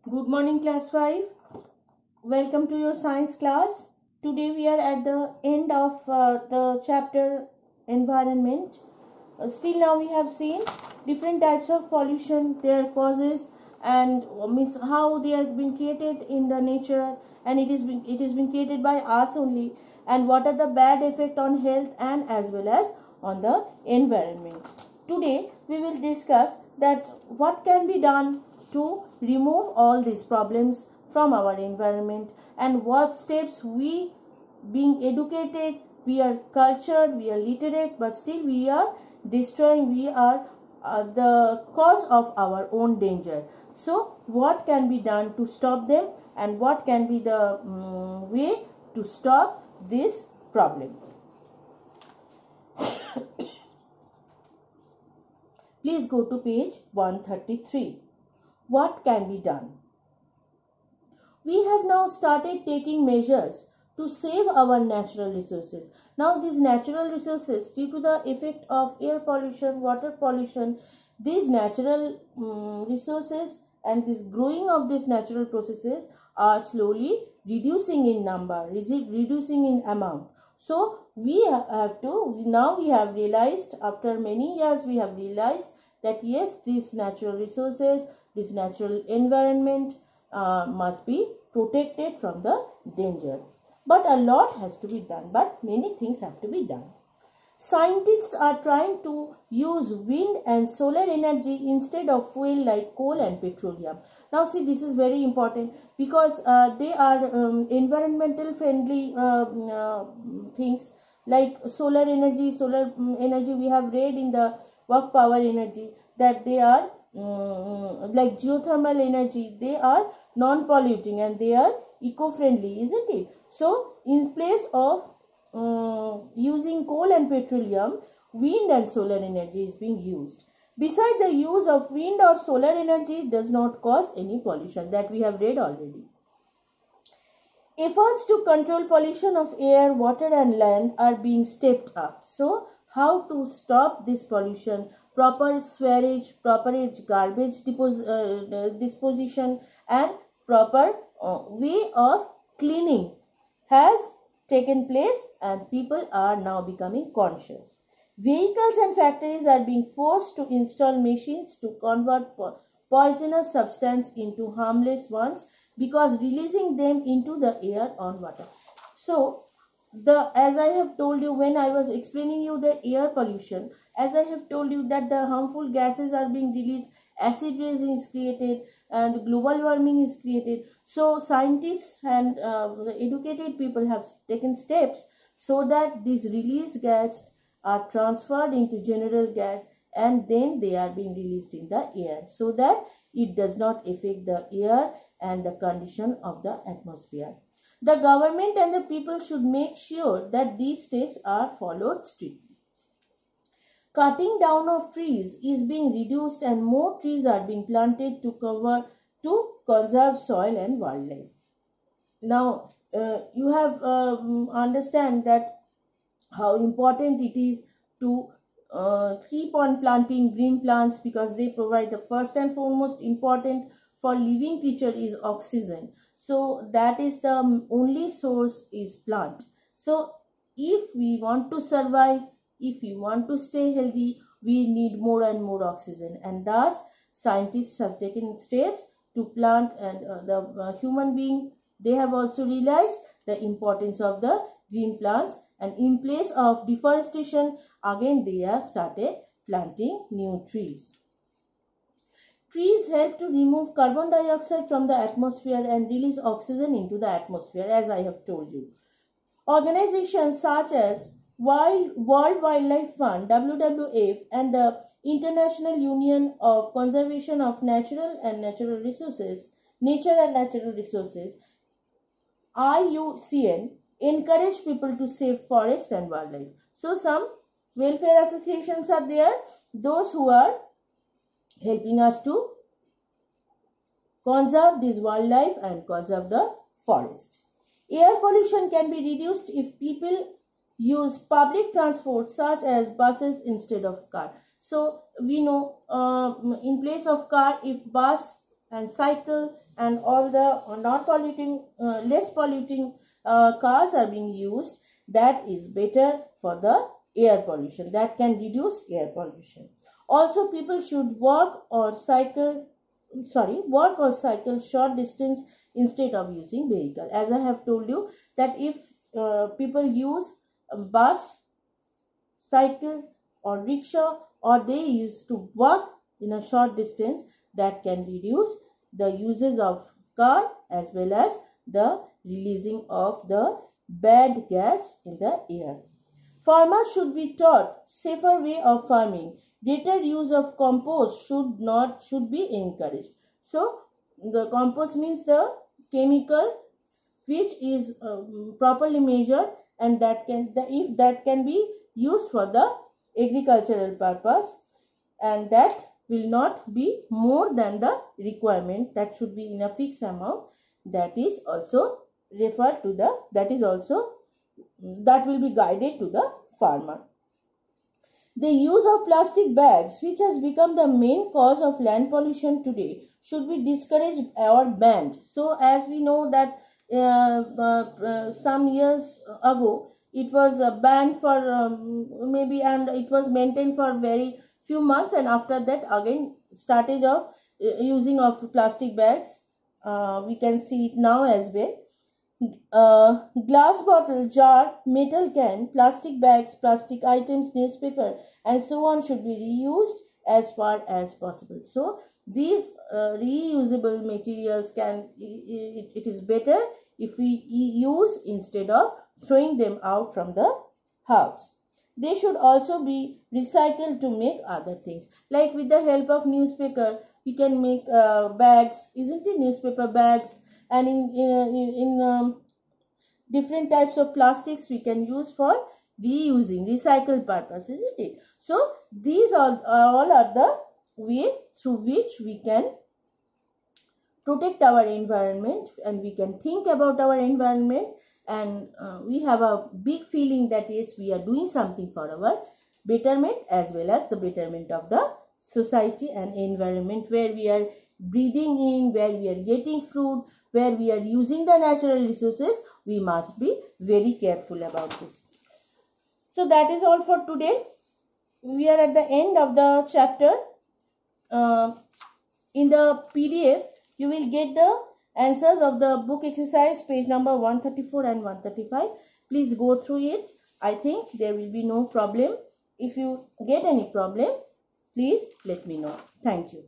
Good morning, class 5. Welcome to your science class. Today we are at the end of the chapter environment. Still now we have seen different types of pollution, their causes, and means how they have been created in the nature, and it is been created by us only, and what are the bad effect on health and as well as on the environment. Today we will discuss that what can be done to remove all these problems from our environment, and what steps we, being educated, we are cultured, we are literate, but still we are destroying, we are the cause of our own danger. So what can be done to stop them, and what can be the way to stop this problem? Please go to page 133. What can be done? We have now started taking measures to save our natural resources. Now these natural resources, due to the effect of air pollution, water pollution, these natural resources and this growing of these natural processes are slowly reducing in number, reducing in amount. So we have to, now we have realized, after many years we have realized that yes, these natural resources, this natural environment must be protected from the danger. But a lot has to be done, but many things have to be done. Scientists are trying to use wind and solar energy instead of fuel like coal and petroleum. Now see, this is very important because they are environmental friendly things like solar energy. Solar energy, we have read in the work power energy that they are like geothermal energy, they are non-polluting and they are eco-friendly, isn't it? So in place of using coal and petroleum, wind and solar energy is being used. Besides, the use of wind or solar energy does not cause any pollution, that we have read already. Efforts to control pollution of air, water and land are being stepped up. So how to stop this pollution? Proper sewage, proper garbage disposition and proper way of cleaning has taken place, and people are now becoming conscious. Vehicles and factories are being forced to install machines to convert poisonous substance into harmless ones, because releasing them into the air or water. So as I have told you when I was explaining you the air pollution, as I have told you that the harmful gases are being released, acid rain is created and global warming is created. So scientists and the educated people have taken steps so that these released gas are transferred into general gas, and then they are being released in the air so that it does not affect the air and the condition of the atmosphere. The government and the people should make sure that these steps are followed strictly. Cutting down of trees is being reduced and more trees are being planted to conserve soil and wildlife. Now you have understand that how important it is to keep on planting green plants, because they provide the first and foremost important for living creature is oxygen. So that is the only source is plant. So if we want to survive, if we want to stay healthy, we need more and more oxygen, and thus scientists have taken steps to plant, and the human being, they have also realized the importance of the green plants, and in place of deforestation, again they have started planting new trees. Trees help to remove carbon dioxide from the atmosphere and release oxygen into the atmosphere, as I have told you. Organizations such as World Wildlife Fund (WWF) and the International Union of Conservation of Nature and Natural Resources IUCN encourage people to save forest and wildlife. So some welfare associations are there, those who are helping us to conserve this wildlife and conserve the forest. Air pollution can be reduced if people use public transport such as buses instead of car. So we know in place of car, if bus and cycle and all the non-polluting, less polluting cars are being used, that is better for the air pollution. That can reduce air pollution. Also, people should walk or cycle short distance instead of using vehicle. As I have told you that if people use a bus, cycle or rickshaw, or they used to walk in a short distance, that can reduce the usage of car as well as the releasing of the bad gas in the air. Farmers should be taught safer way of farming. Greater use of compost should be encouraged. So the compost means the chemical which is properly measured, and if that can be used for the agricultural purpose, and that will not be more than the requirement, that should be in a fixed amount, that is also referred to the, that will be guided to the farmer. The use of plastic bags, which has become the main cause of land pollution today, should be discouraged or banned. So as we know that some years ago it was banned for maybe, and it was maintained for very few months, and after that again started of using of plastic bags. We can see it now as well. Glass bottle, jar, metal can, plastic bags, plastic items, newspaper and so on should be reused as far as possible. So these reusable materials it is better if we use instead of throwing them out from the house. They should also be recycled to make other things. Like with the help of newspaper, we can make bags, isn't it? Newspaper bags, and in different types of plastics we can use for reusing, recycle purpose, isn't it? So these all are the way through which we can protect our environment, and we can think about our environment, and we have a big feeling that yes, we are doing something for our betterment as well as the betterment of the society and environment, where we are breathing in, where we are getting food, where we are using the natural resources. We must be very careful about this. So that is all for today. We are at the end of the chapter. In the PDF, you will get the answers of the book exercise, page number 134 and 135. Please go through it. I think there will be no problem. If you get any problem, please let me know. Thank you.